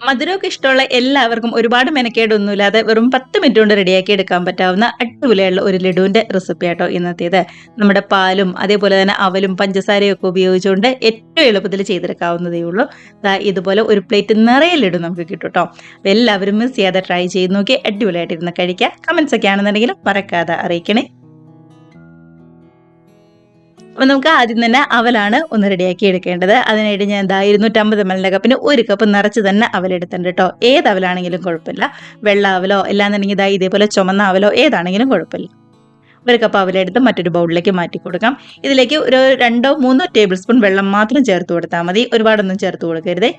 മധുരമൊക്കെ ഇഷ്ടമുള്ള എല്ലാവർക്കും ഒരുപാട് മെനക്കേടൊന്നുമില്ലാതെ വെറും 10 മിനിറ്റ് കൊണ്ട് റെഡിയാക്കി എടുക്കാൻ പറ്റാവുന്ന അടിപൊളിയുള്ള ഒരു ലഡുവിന്റെ റെസിപ്പി ആട്ടോ ഇന്നത്തേത്. നമ്മുടെ പാലും അതേപോലെ തന്നെ അവലും പഞ്ചസാരയും ഒക്കെ ഉപയോഗിച്ചുകൊണ്ട് ഏറ്റവും എളുപ്പത്തിൽ ചെയ്തെടുക്കാവുന്നതേ ഉള്ളൂ. ഇതുപോലെ ഒരു പ്ലേറ്റ് നിറയെ ലഡു നമുക്ക് കിട്ടും കേട്ടോ. എല്ലാവരും മിസ് ചെയ്യാതെ ട്രൈ ചെയ്ത് നോക്കി അടിപൊളിയായിട്ട് ഇരുന്ന് കഴിക്കുക. കമന്റ്സ് ഒക്കെ ആണെന്നുണ്ടെങ്കിലും മറക്കാതെ അറിയിക്കണേ. അപ്പൊ നമുക്ക് ആദ്യം തന്നെ അവലാണ് ഒന്ന് റെഡിയാക്കി എടുക്കേണ്ടത്. അതിനായിട്ട് ഞാൻ 250 ml കപ്പിന് 1 കപ്പ് നിറച്ച് തന്നെ അവലെടുത്തിട്ടുണ്ട് കേട്ടോ. ഏത് അവലാണെങ്കിലും കുഴപ്പമില്ല. വെള്ള അവലോ അല്ലാന്നുണ്ടെങ്കിൽ ഇതേപോലെ ചുമന്ന അവലോ ഏതാണെങ്കിലും കുഴപ്പമില്ല. 1 കപ്പ് അവലെടുത്ത് മറ്റൊരു ബൗളിലേക്ക് മാറ്റി കൊടുക്കാം. ഇതിലേക്ക് ഒരു 2-3 ടേബിൾ സ്പൂൺ വെള്ളം മാത്രം ചേർത്ത് കൊടുത്താൽ മതി. ഒരുപാടൊന്നും ചേർത്ത് കൊടുക്കരുതേ.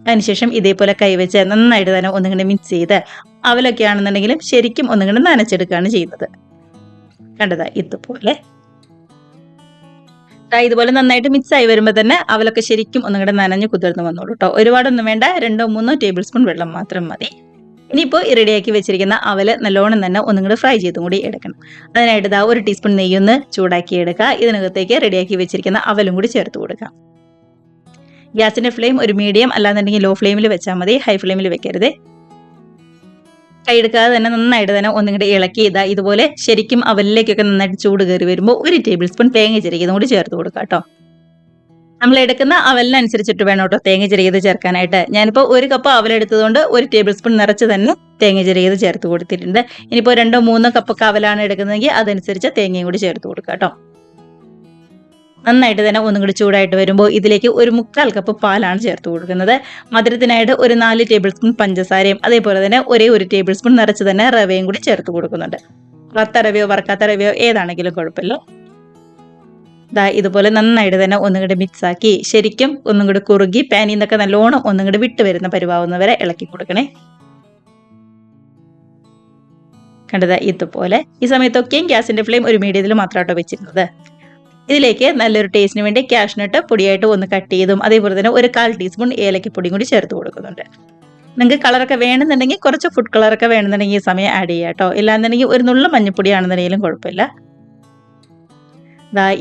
അതിനുശേഷം ഇതേപോലെ കൈവച്ച് നന്നായിട്ട് തന്നെ ഒന്നുകിട്ട് മിക്സ് ചെയ്ത് അവലൊക്കെ ആണെന്നുണ്ടെങ്കിലും ശരിക്കും ഒന്നുകിട്ട് നനച്ചെടുക്കുകയാണ് ചെയ്യുന്നത്. കണ്ടതാ ഇതുപോലെ ഇതുപോലെ നന്നായിട്ട് മിക്സ് ആയി വരുമ്പോൾ തന്നെ അവലൊക്കെ ശരിക്കും ഒന്നുകൂടെ നനഞ്ഞ് കുതിർന്ന് വന്നോളൂ കേട്ടോ. ഒരുപാടൊന്നും വേണ്ട, 2-3 ടേബിൾ സ്പൂൺ വെള്ളം മാത്രം മതി. ഇനിയിപ്പോൾ റെഡിയാക്കി വെച്ചിരിക്കുന്ന അവല് നല്ലോണം തന്നെ ഒന്നുകൂടെ ഫ്രൈ ചെയ്തും കൂടി എടുക്കണം. അതിനായിട്ട് 1 ടീസ്പൂൺ നെയ്യൊന്ന് ചൂടാക്കി എടുക്കുക. ഇതിനകത്തേക്ക് റെഡിയാക്കി വെച്ചിരിക്കുന്ന അവലും കൂടി ചേർത്ത് കൊടുക്കാം. ഗ്യാസിന്റെ ഫ്ലെയിം ഒരു മീഡിയം അല്ലാന്നുണ്ടെങ്കിൽ ലോ ഫ്ലെയിമിൽ വെച്ചാൽ മതി, ഹൈ ഫ്ലെയിമിൽ വെക്കരുത്. കൈയെടുക്കാതെ തന്നെ നന്നായിട്ട് തന്നെ ഒന്നിങ്ങോട്ട് ഇളക്കി ഇതുപോലെ ശരിക്കും അവലിലേക്കൊക്കെ നന്നായിട്ട് ചൂട് കയറി വരുമ്പോൾ 1 ടേബിൾ സ്പൂൺ തേങ്ങ ചിരകിയതും കൂടി ചേർത്ത് കൊടുക്കാം കേട്ടോ. നമ്മൾ എടുക്കുന്ന അവലിനനുസരിച്ചിട്ട് വേണം കേട്ടോ തേങ്ങ ചിരകിയത് ചേർക്കാനായിട്ട്. ഞാനിപ്പോൾ 1 കപ്പ് അവലെടുത്തതുകൊണ്ട് 1 ടേബിൾ സ്പൂൺ നിറച്ച് തന്നെ തേങ്ങ ചിരകിയത് ചേർത്ത് കൊടുത്തിട്ടുണ്ട്. ഇനിയിപ്പോൾ 2-3 കപ്പൊക്കെ അവലാണ് എടുക്കുന്നതെങ്കിൽ അതനുസരിച്ച് തേങ്ങയും കൂടി ചേർത്ത് കൊടുക്കാം കേട്ടോ. നന്നായിട്ട് തന്നെ ഒന്നും കൂടി ചൂടായിട്ട് വരുമ്പോൾ ഇതിലേക്ക് 1/4 കപ്പ് പാലാണ് ചേർത്ത് കൊടുക്കുന്നത്. മധുരത്തിനായിട്ട് ഒരു 4 ടേബിൾ സ്പൂൺ പഞ്ചസാരയും അതേപോലെ തന്നെ 1 ടേബിൾ സ്പൂൺ നിറച്ച് തന്നെ റവയും കൂടി ചേർത്ത് കൊടുക്കുന്നുണ്ട്. വറുത്ത റവയോ വറുക്കാത്ത റവയോ ഏതാണെങ്കിലും കുഴപ്പമില്ല. ഇതുപോലെ നന്നായിട്ട് തന്നെ ഒന്നുകൂടി മിക്സ് ആക്കി ശരിക്കും ഒന്നും കൂടി കുറുകി പാനിൽ നിന്നൊക്കെ നല്ലോണം ഒന്നും കൂടി വിട്ട് വരുന്ന പരിവാവുന്നവരെ ഇളക്കി കൊടുക്കണേ. കണ്ടത് ഇതുപോലെ. ഈ സമയത്തൊക്കെയും ഗ്യാസിന്റെ ഫ്ലെയിം ഒരു മീഡിയത്തിൽ മാത്രമാട്ടോ വെച്ചിരുന്നത്. ഇതിലേക്ക് നല്ലൊരു ടേസ്റ്റിന് വേണ്ടി കാഷ്നട്ട് പൊടിയായിട്ട് ഒന്ന് കട്ട് ചെയ്തും അതേപോലെ തന്നെ ഒരു 1/4 ടീസ്പൂൺ ഏലക്കപ്പൊടിയും കൂടി ചേർത്ത് കൊടുക്കുന്നുണ്ട്. നിങ്ങൾക്ക് കളറൊക്കെ വേണമെന്നുണ്ടെങ്കിൽ കുറച്ച് ഫുഡ് കളറൊക്കെ വേണമെന്നുണ്ടെങ്കിൽ ഈ സമയം ആഡ് ചെയ്യാം കേട്ടോ. ഇല്ലാന്നുണ്ടെങ്കിൽ ഒരു നുള്ള മഞ്ഞപ്പൊടിയാണെന്നുണ്ടെങ്കിലും കുഴപ്പമില്ല.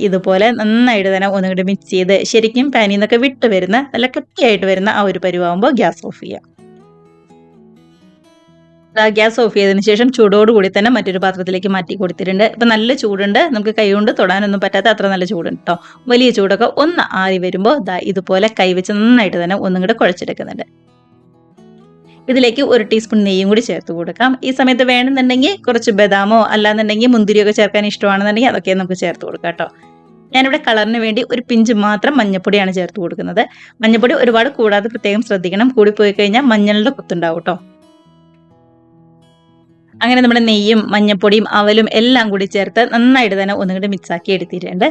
ഇതുപോലെ നന്നായിട്ട് തന്നെ ഒന്നുകൂടി മിക്സ് ചെയ്ത് ശരിക്കും പാനിൽ നിന്നൊക്കെ വിട്ട് വരുന്ന നല്ല കട്ടിയായിട്ട് വരുന്ന ആ ഒരു പരുവാകുമ്പോൾ ഗ്യാസ് ഓഫ് ചെയ്യാം. ഗ്യാസ് ഓഫ് ചെയ്തതിന് ശേഷം ചൂടോടുകൂടി തന്നെ മറ്റൊരു പാത്രത്തിലേക്ക് മാറ്റി കൊടുത്തിട്ടുണ്ട്. ഇപ്പം നല്ല ചൂടുണ്ട്, നമുക്ക് കൈകൊണ്ട് തൊടാനൊന്നും പറ്റാത്ത അത്ര നല്ല ചൂടുണ്ട് കേട്ടോ. വലിയ ചൂടൊക്കെ ഒന്ന് ആറി വരുമ്പോൾ ഇതുപോലെ കൈവച്ച് നന്നായിട്ട് തന്നെ ഒന്നും കൂടെ കുഴച്ചെടുക്കുന്നുണ്ട്. ഇതിലേക്ക് 1 ടീസ്പൂൺ നെയ്യും കൂടി ചേർത്ത് കൊടുക്കാം. ഈ സമയത്ത് വേണമെന്നുണ്ടെങ്കിൽ കുറച്ച് ബദാമോ അല്ലാന്നുണ്ടെങ്കിൽ മുന്തിരിയൊക്കെ ചേർക്കാൻ ഇഷ്ടമാണെന്നുണ്ടെങ്കിൽ അതൊക്കെ നമുക്ക് ചേർത്ത് കൊടുക്കാം കേട്ടോ. ഞാനിവിടെ കളറിന് വേണ്ടി ഒരു പിഞ്ച് മാത്രം മഞ്ഞപ്പൊടിയാണ് ചേർത്ത് കൊടുക്കുന്നത്. മഞ്ഞപ്പൊടി ഒരുപാട് കൂടാതെ പ്രത്യേകം ശ്രദ്ധിക്കണം, കൂടിപ്പോയി കഴിഞ്ഞാൽ മഞ്ഞളുടെ കുത്തുണ്ടാവും കേട്ടോ. അങ്ങനെ നമ്മുടെ നെയ്യും മഞ്ഞപ്പൊടിയും അവലും എല്ലാം കൂടി ചേർത്ത് നന്നായിട്ട് തന്നെ ഒന്നുകൂടി മിക്സ് ആക്കി എടുത്തിട്ടുണ്ട്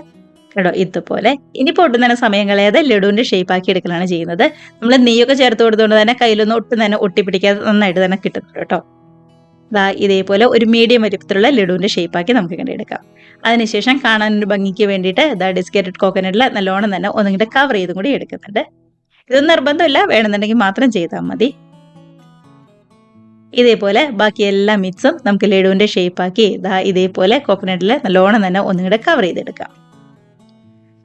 കേട്ടോ. ഇതുപോലെ ഇനിയിപ്പോൾ ഒട്ടും തന്നെ സമയം കളയാതെ ലഡുവിന്റെ ഷേപ്പ് ആക്കി എടുക്കലാണ് ചെയ്യുന്നത്. നമ്മൾ നെയ്യൊക്കെ ചേർത്ത് കൊടുത്തുകൊണ്ട് തന്നെ കയ്യിലൊന്നും ഒട്ടും തന്നെ ഒട്ടിപ്പിടിക്കാതെ നന്നായിട്ട് തന്നെ കിട്ടുന്നുണ്ട് കേട്ടോ. ഇതേപോലെ ഒരു മീഡിയം വലിപ്പത്തിലുള്ള ലഡുവിന്റെ ഷേപ്പ് ആക്കി നമുക്ക് ഇങ്ങനെ എടുക്കാം. അതിനുശേഷം കാണാൻ ഒരു ഭംഗിക്ക് വേണ്ടിയിട്ട് ഡെസിക്കേറ്റഡ് കോക്കനട്ടിൽ നല്ലോണം തന്നെ ഒന്നുകൂടി കവർ ചെയ്തും കൂടി എടുക്കുന്നുണ്ട്. ഇതൊന്നും നിർബന്ധമില്ല, വേണമെന്നുണ്ടെങ്കിൽ മാത്രം ചെയ്താൽ മതി. ഇതേപോലെ ബാക്കി എല്ലാ മിക്സും നമുക്ക് ലഡുവിന്റെ ഷേപ്പ് ആക്കി ഇതേപോലെ കോക്കനട്ടിൽ നല്ലോണം തന്നെ ഒന്നുകൂടെ കവർ ചെയ്തെടുക്കാം.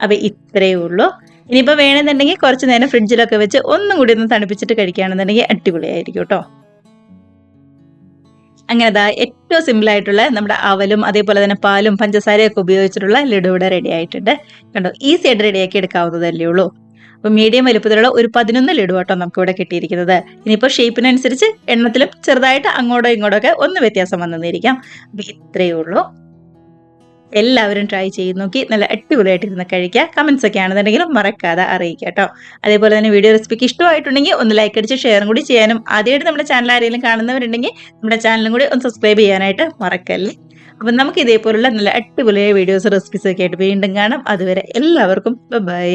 അപ്പൊ ഇത്രയേ ഉള്ളൂ. ഇനിയിപ്പോൾ വേണമെന്നുണ്ടെങ്കിൽ കുറച്ച് നേരം ഫ്രിഡ്ജിലൊക്കെ വെച്ച് ഒന്നും കൂടി ഒന്ന് തണുപ്പിച്ചിട്ട് കഴിക്കുകയാണെന്നുണ്ടെങ്കിൽ അടിപൊളിയായിരിക്കും കേട്ടോ. അങ്ങനെ ഏറ്റവും സിമ്പിൾ ആയിട്ടുള്ള നമ്മുടെ അവലും അതേപോലെ തന്നെ പാലും പഞ്ചസാരയും ഒക്കെ ഉപയോഗിച്ചിട്ടുള്ള ലഡു ഇവിടെ റെഡി ആയിട്ടുണ്ട്. കണ്ടോ, ഈസി ആയിട്ട് റെഡിയാക്കി എടുക്കാവുന്നതല്ലേ ഉള്ളൂ. അപ്പൊ മീഡിയം വലുപ്പത്തിലുള്ള ഒരു 11 ലഡു കേട്ടോ നമുക്ക് ഇവിടെ കിട്ടിയിരിക്കുന്നത്. ഇനിയിപ്പോൾ ഷേപ്പിനനുസരിച്ച് എണ്ണത്തിലും ചെറുതായിട്ട് അങ്ങോട്ടോ ഇങ്ങോട്ടോ ഒക്കെ ഒന്ന് വ്യത്യാസം വന്നിരിക്കാം. അപ്പൊ ഇത്രയേ ഉള്ളൂ. എല്ലാവരും ട്രൈ ചെയ്ത് നോക്കി നല്ല അടിപൊളിയായിട്ട് ഇരുന്ന് കഴിക്കുക. കമന്റ്സ് ഒക്കെ ആണെന്നുണ്ടെങ്കിലും മറക്കാതെ അറിയിക്കുക കേട്ടോ. അതേപോലെ തന്നെ വീഡിയോ റെസിപ്പിക്ക് ഇഷ്ടമായിട്ടുണ്ടെങ്കിൽ ഒന്ന് ലൈക്ക് അടിച്ച് ഷെയറും കൂടി ചെയ്യാനും, ആദ്യമായിട്ട് നമ്മുടെ ചാനൽ ആരെങ്കിലും കാണുന്നവരുണ്ടെങ്കിൽ നമ്മുടെ ചാനലും കൂടി ഒന്ന് സബ്സ്ക്രൈബ് ചെയ്യാനായിട്ട് മറക്കല്ലേ. അപ്പം നമുക്ക് ഇതേപോലുള്ള നല്ല അടിപൊളിയായ വീഡിയോസ് റെസിപ്പീസ് ഒക്കെ ആയിട്ട് വീണ്ടും കാണാം. അതുവരെ എല്ലാവർക്കും ബൈ.